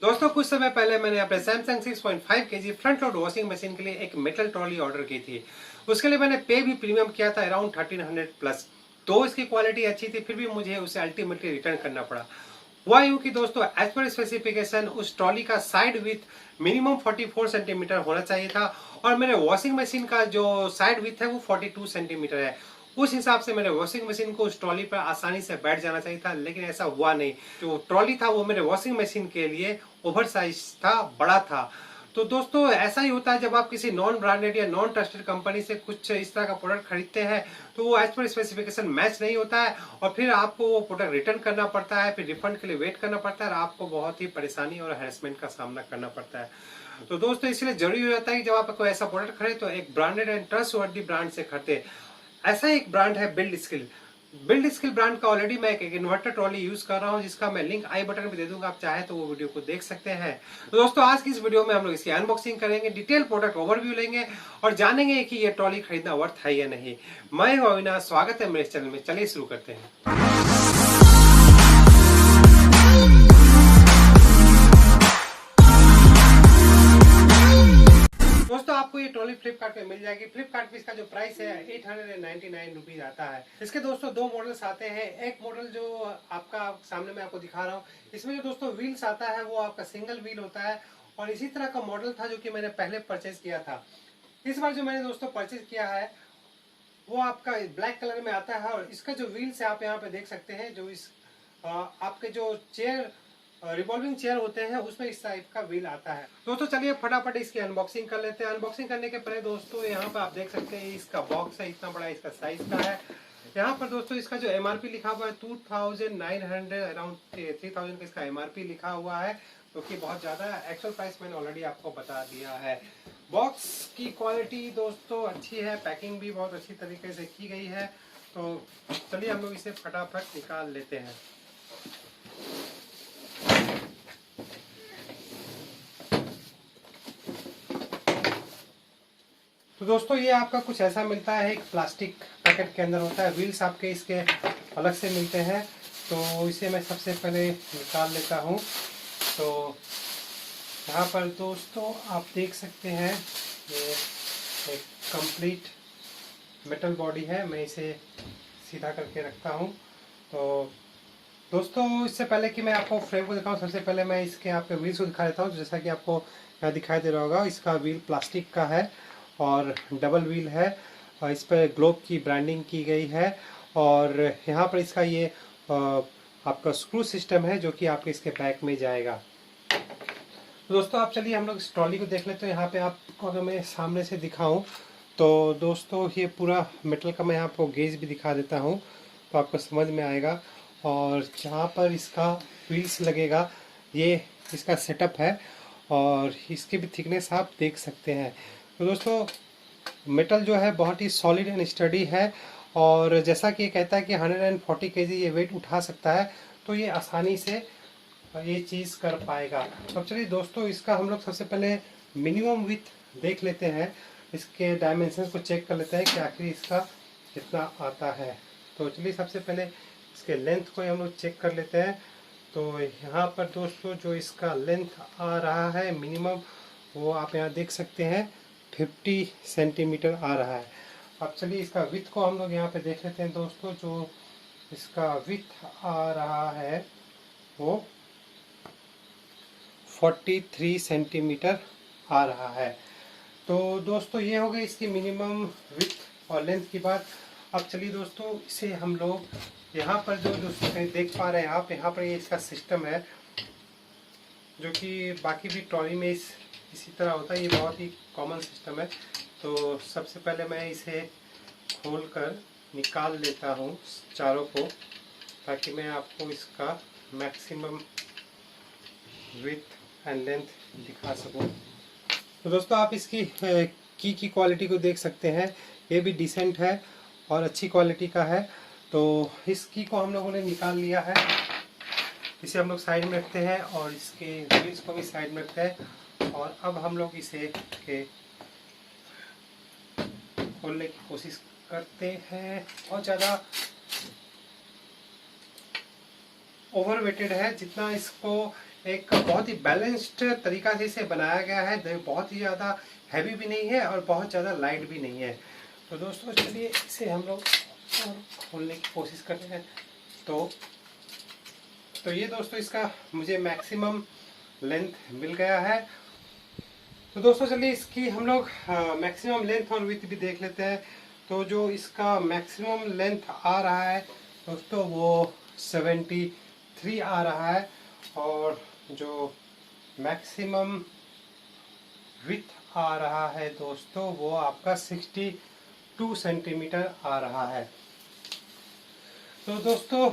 दोस्तों कुछ समय पहले मैंने अपने Samsung 6.5 KG front load washing machine के लिए एक मेटल ट्रॉली ऑर्डर की थी। उसके लिए मैंने पे भी प्रीमियम किया था अराउंड 1300 प्लस। तो इसकी क्वालिटी अच्छी थी, फिर भी मुझे उसे अल्टीमेटली रिटर्न करना पड़ा। हुआ यूं कि दोस्तों एज पर स्पेसिफिकेशन उस ट्रॉली का साइड विथ मिनिमम 44 सेंटीमीटर होना चाहिए था और मेरे वॉशिंग मशीन का जो साइड विथ है वो 42 सेंटीमीटर है। उस हिसाब से मेरे वॉशिंग मशीन को उस ट्रॉली पर आसानी से बैठ जाना चाहिए था, लेकिन ऐसा हुआ नहीं। जो ट्रॉली था वो मेरे वॉशिंग मशीन के लिए ओवर साइज था, बड़ा था। तो दोस्तों ऐसा ही होता है जब आप किसी नॉन ब्रांडेड या नॉन ट्रस्टेड कंपनी से कुछ इस तरह का प्रोडक्ट खरीदते हैं तो वो एज पर स्पेसिफिकेशन मैच नहीं होता है और फिर आपको वो प्रोडक्ट रिटर्न करना पड़ता है, फिर रिफंड के लिए वेट करना पड़ता है और आपको बहुत ही परेशानी और हैरेसमेंट का सामना करना पड़ता है। तो दोस्तों इसलिए जरूरी हो जाता है कि जब आप कोई ऐसा प्रोडक्ट खरीदे तो एक ब्रांडेड एंड ट्रस्टवर्दी ब्रांड से खरीदे। ऐसा एक ब्रांड है build skill. Build skill brand का ऑलरेडी मैं एक इन्वर्टर ट्रॉली यूज कर रहा हूं, जिसका मैं लिंक आई बटन पे दे दूंगा, आप चाहे तो वो वीडियो को देख सकते हैं। तो दोस्तों आज की इस वीडियो में हम लोग इसकी अनबॉक्सिंग करेंगे, डिटेल प्रोडक्ट ओवरव्यू लेंगे और जानेंगे कि ये ट्रॉली खरीदना वर्थ है या नहीं। मैं हूं अविनाश, स्वागत है मेरे चैनल में। चलिए शुरू करते हैं। दोस्तों आपको ये ट्रॉली फ्लिपकार्ट पे मिल जाएगी। फ्लिपकार्ट पे इसका जो प्राइस है 899 रुपीज आता है। इसके दोस्तों दो मॉडल्स आते हैं। एक मॉडल जो आपका सामने मैं आपको दिखा रहा हूँ, इसमें जो दोस्तों व्हील्स आता है वो आपका सिंगल व्हील होता है और इसी तरह का मॉडल था जो कि मैंने पहले परचेज किया था। इस बार जो मैंने दोस्तों परचेज किया है वो आपका ब्लैक कलर में आता है और इसका जो व्हील्स है आप यहाँ पे देख सकते हैं। जो इस आपके जो चेयर रिवॉल्विंग चेयर होते हैं उसमें इस टाइप का व्हील आता है। दोस्तों चलिए फटाफट इसकी अनबॉक्सिंग कर लेते हैं। अनबॉक्सिंग करने के पहले दोस्तों यहाँ पर आप देख सकते हैं इसका बॉक्स है, इतना बड़ा इसका साइज का है। यहाँ पर दोस्तों इसका जो एमआरपी लिखा हुआ है 2900 अराउंड 3000 का इसका एमआरपी लिखा हुआ है, तो कि बहुत ज्यादा है। एक्चुअल प्राइस मैंने ऑलरेडी आपको बता दिया है। बॉक्स की क्वालिटी दोस्तों अच्छी है, पैकिंग भी बहुत अच्छी तरीके से की गई है। तो चलिए हम लोग इसे फटाफट निकाल लेते हैं। तो दोस्तों ये आपका कुछ ऐसा मिलता है, एक प्लास्टिक पैकेट के अंदर होता है। व्हील्स आपके इसके अलग से मिलते हैं, तो इसे मैं सबसे पहले निकाल लेता हूँ। तो यहाँ पर दोस्तों आप देख सकते हैं ये एक कंप्लीट मेटल बॉडी है। मैं इसे सीधा करके रखता हूँ। तो दोस्तों इससे पहले कि मैं आपको फ्रेम को दिखाऊं, सबसे पहले मैं इसके आपके व्हील्स को दिखा देता हूँ। जैसा कि आपको यहाँ दिखाई दे रहा होगा, इसका व्हील प्लास्टिक का है और डबल व्हील है और इस पर ग्लोब की ब्रांडिंग की गई है और यहाँ पर इसका ये आपका स्क्रू सिस्टम है जो कि आपके इसके बैक में जाएगा। तो दोस्तों आप चलिए हम लोग इस ट्रॉली को देख लेते हैं। यहाँ पे आपको अगर मैं सामने से दिखाऊं तो दोस्तों ये पूरा मेटल का मैं आपको गेज भी दिखा देता हूँ तो आपको समझ में आएगा। और जहाँ पर इसका व्हील्स लगेगा ये इसका सेटअप है और इसकी भी थिकनेस आप देख सकते हैं। तो दोस्तों मेटल जो है बहुत ही सॉलिड एंड स्टडी है और जैसा कि ये कहता है कि 140 केजी ये वेट उठा सकता है, तो ये आसानी से ये चीज़ कर पाएगा। तो चलिए दोस्तों इसका हम लोग सबसे पहले मिनिमम विथ देख लेते हैं, इसके डायमेंशंस को चेक कर लेते हैं कि आखिर इसका कितना आता है। तो चलिए सबसे पहले इसके लेंथ को हम लोग चेक कर लेते हैं। तो यहाँ पर दोस्तों जो इसका लेंथ आ रहा है मिनिमम, वो आप यहाँ देख सकते हैं 50 सेंटीमीटर आ रहा है। अब चलिए इसका विथ को हम लोग यहाँ पे देख लेते हैं दोस्तों। जो इसका विथ आ रहा है वो 43 सेंटीमीटर आ रहा है। तो दोस्तों ये हो गई इसकी मिनिमम विथ और लेंथ की बात। अब चलिए दोस्तों इसे हम लोग यहाँ पर जो दोस्तों देख पा रहे हैं आप, यहाँ पर ये इसका सिस्टम है जो कि बाकी भी ट्रॉली में इसी तरह होता है। ये बहुत ही कॉमन सिस्टम है। तो सबसे पहले मैं इसे खोलकर निकाल लेता हूँ चारों को, ताकि मैं आपको इसका मैक्सिमम विथ एंड लेंथ दिखा सकूँ। तो दोस्तों आप इसकी की क्वालिटी को देख सकते हैं, ये भी डिसेंट है और अच्छी क्वालिटी का है। तो इस की को हम लोगों ने निकाल लिया है, इसे हम लोग साइड में रखते हैं और इसके व्हील्स को भी साइड में रखते हैं। और अब हम लोग इसे के खोलने की कोशिश करते हैं। बहुत ज़्यादा ओवरवेटेड है, जितना इसको एक बहुत ही बैलेंस्ड तरीका से इसे बनाया गया है। बहुत ही ज़्यादा हैवी भी नहीं है और बहुत ज़्यादा लाइट भी नहीं है। तो दोस्तों चलिए इसे हम लोग खोलने की कोशिश करते हैं। तो ये दोस्तों इसका मुझे मैक्सिमम लेंथ मिल गया है। तो दोस्तों चलिए इसकी हम लोग मैक्सिमम लेंथ और विड्थ भी देख लेते हैं। तो जो इसका मैक्सिमम लेंथ आ रहा है दोस्तों वो 73 आ रहा है, और जो मैक्सिमम विड्थ आ रहा है दोस्तों वो आपका 62 सेंटीमीटर आ रहा है। तो दोस्तों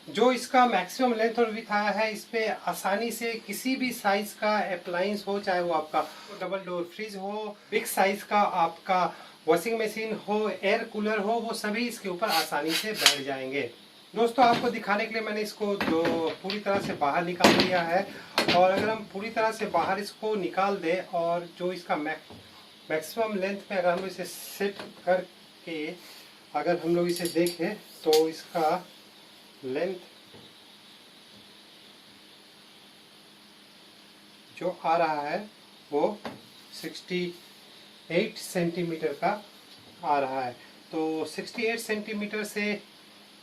जो इसका मैक्सिमम लेंथ और विड्थ आया है, इस पे आसानी से किसी भी साइज का अप्लायंस हो, चाहे वो आपका डबल डोर फ्रिज हो, बिग साइज का आपका वॉशिंग मशीन हो, एयर कूलर हो, वो सभी इसके ऊपर आसानी से बैठ जाएंगे। दोस्तों आपको दिखाने के लिए मैंने इसको पूरी तरह से बाहर निकाल लिया है। और अगर हम पूरी तरह से बाहर इसको निकाल दें और जो इसका मैक्सिमम लेंथ में अगर हम इसे सेट करके अगर हम लोग इसे देखें तो इसका लेंथ जो आ रहा है वो 68 सेंटीमीटर का आ रहा है। तो 68 सेंटीमीटर से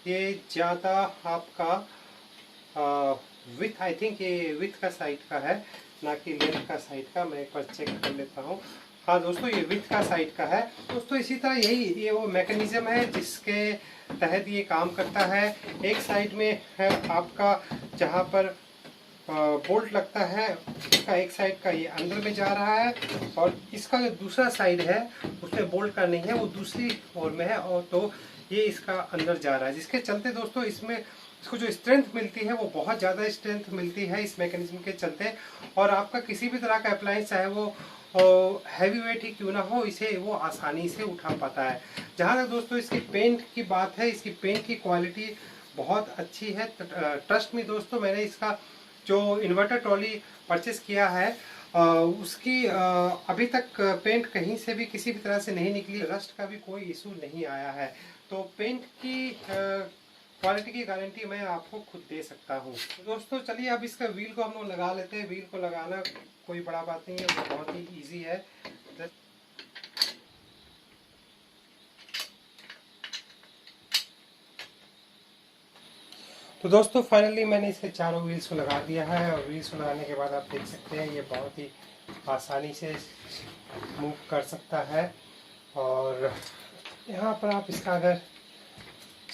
ये ज़्यादा आपका विथ, आई थिंक ये विथ का साइड का है, ना कि लेंथ का साइड का। मैं एक बार चेक कर लेता हूँ। हाँ दोस्तों ये विथ का साइड का है। दोस्तों इसी तरह ये वो मैकेनिज्म है जिसके तहत ये काम करता है। एक साइड में है आपका जहाँ पर बोल्ट लगता है, इसका एक साइड का ये अंदर में जा रहा है, और इसका जो दूसरा साइड है उसमें बोल्ट का नहीं है, वो दूसरी ओर में है, और तो ये इसका अंदर जा रहा है, जिसके चलते दोस्तों इसमें इसको जो स्ट्रेंथ मिलती है वो बहुत ज़्यादा स्ट्रेंथ मिलती है इस मैकेनिज्म के चलते। और आपका किसी भी तरह का अप्लायंस चाहे वो हैवी वेट ही क्यों ना हो, इसे वो आसानी से उठा पाता है। जहाँ तक दोस्तों इसकी पेंट की बात है, इसकी पेंट की क्वालिटी बहुत अच्छी है। ट्रस्ट में दोस्तों मैंने इसका जो इन्वर्टर ट्रॉली परचेस किया है उसकी अभी तक पेंट कहीं से भी किसी भी तरह से नहीं निकली, रस्ट का भी कोई इशू नहीं आया है। तो पेंट की क्वालिटी की गारंटी मैं आपको खुद दे सकता हूँ। तो दोस्तों चलिए अब इसका व्हील को हम लोग लगा लेते हैं। व्हील को लगाना कोई बड़ा बात नहीं है, वो बहुत ही ईजी है। तो दोस्तों फाइनली मैंने इसके चारों व्हील्स को लगा दिया है, और व्हील्स को लगाने के बाद आप देख सकते हैं ये बहुत ही आसानी से मूव कर सकता है। और यहाँ पर आप इसका अगर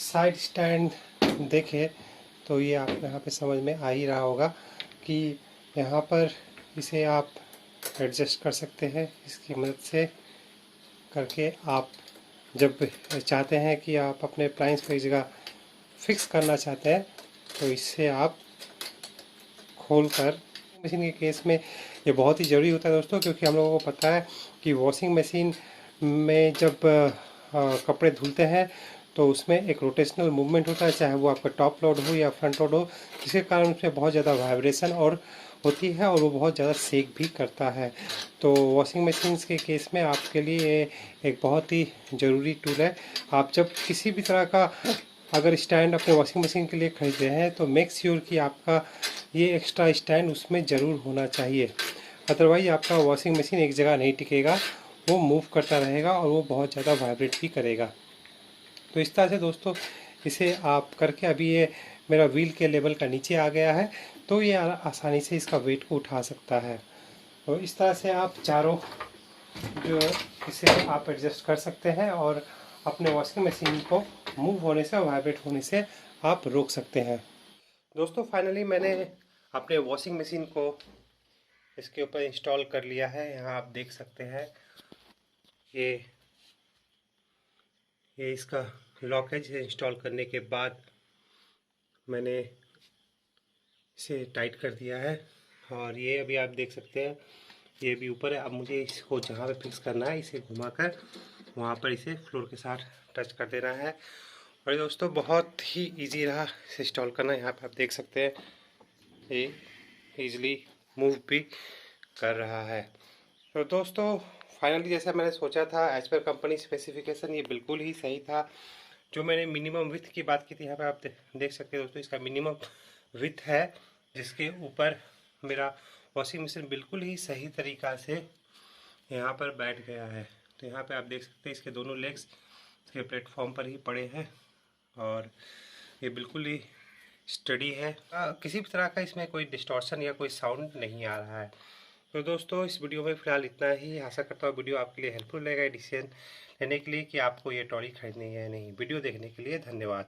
साइड स्टैंड देखें तो ये आप यहाँ पे समझ में आ ही रहा होगा कि यहाँ पर इसे आप एडजस्ट कर सकते हैं। इसकी मदद से करके आप जब चाहते हैं कि आप अपने अप्लायंस को एक जगह फिक्स करना चाहते हैं तो इससे आप खोलकर, मशीन के केस में ये बहुत ही ज़रूरी होता है दोस्तों, क्योंकि हम लोगों को पता है कि वॉशिंग मशीन में जब कपड़े धुलते हैं तो उसमें एक रोटेशनल मूवमेंट होता है, चाहे वो आपका टॉप लोड हो या फ्रंट लोड हो, जिसके कारण उसमें बहुत ज़्यादा वाइब्रेशन और होती है और वो बहुत ज़्यादा सेक भी करता है। तो वॉशिंग मशीन के केस में आपके लिए एक बहुत ही ज़रूरी टूल है। आप जब किसी भी तरह का अगर स्टैंड अपने वॉशिंग मशीन के लिए खरीद रहे हैं तो मेक श्योर कि आपका ये एक्स्ट्रा स्टैंड उसमें ज़रूर होना चाहिए, अदरवाइज आपका वॉशिंग मशीन एक जगह नहीं टिकेगा, वो मूव करता रहेगा और वो बहुत ज़्यादा वाइब्रेट भी करेगा। तो इस तरह से दोस्तों इसे आप करके, अभी ये मेरा व्हील के लेवल का नीचे आ गया है तो ये आसानी से इसका वेट को उठा सकता है। तो इस तरह से आप चारों जो इसे आप एडजस्ट कर सकते हैं और अपने वॉशिंग मशीन को मूव होने से, वाइब्रेट होने से आप रोक सकते हैं। दोस्तों फाइनली मैंने अपने वॉशिंग मशीन को इसके ऊपर इंस्टॉल कर लिया है। यहाँ आप देख सकते हैं ये इसका लॉकेज है। इंस्टॉल करने के बाद मैंने इसे टाइट कर दिया है और ये अभी आप देख सकते हैं ये भी ऊपर है। अब मुझे इसको जहाँ पे फिक्स करना है इसे घुमाकर वहाँ पर इसे फ्लोर के साथ टच कर देना है। और ये दोस्तों बहुत ही इजी रहा इसे इंस्टॉल करना। यहाँ पे आप देख सकते हैं ये ईजिली मूव भी कर रहा है। तो दोस्तों फाइनली जैसा मैंने सोचा था, एज पर कंपनी स्पेसिफिकेशन ये बिल्कुल ही सही था। जो मैंने मिनिमम विथ की बात की थी, यहाँ पे आप देख सकते हैं दोस्तों इसका मिनिमम विथ है जिसके ऊपर मेरा वॉशिंग मशीन बिल्कुल ही सही तरीक़ा से यहाँ पर बैठ गया है। तो यहाँ पे आप देख सकते हैं इसके दोनों लेग्स इसके प्लेटफॉर्म पर ही पड़े हैं और ये बिल्कुल ही स्टडी है। किसी भी तरह का इसमें कोई डिस्टॉर्शन या कोई साउंड नहीं आ रहा है। तो दोस्तों इस वीडियो में फ़िलहाल इतना ही। आशा करता हूँ वीडियो आपके लिए हेल्पफुल रहेगा डिसीजन लेने के लिए कि आपको ये ट्रॉली खरीदनी है या नहीं। वीडियो देखने के लिए धन्यवाद।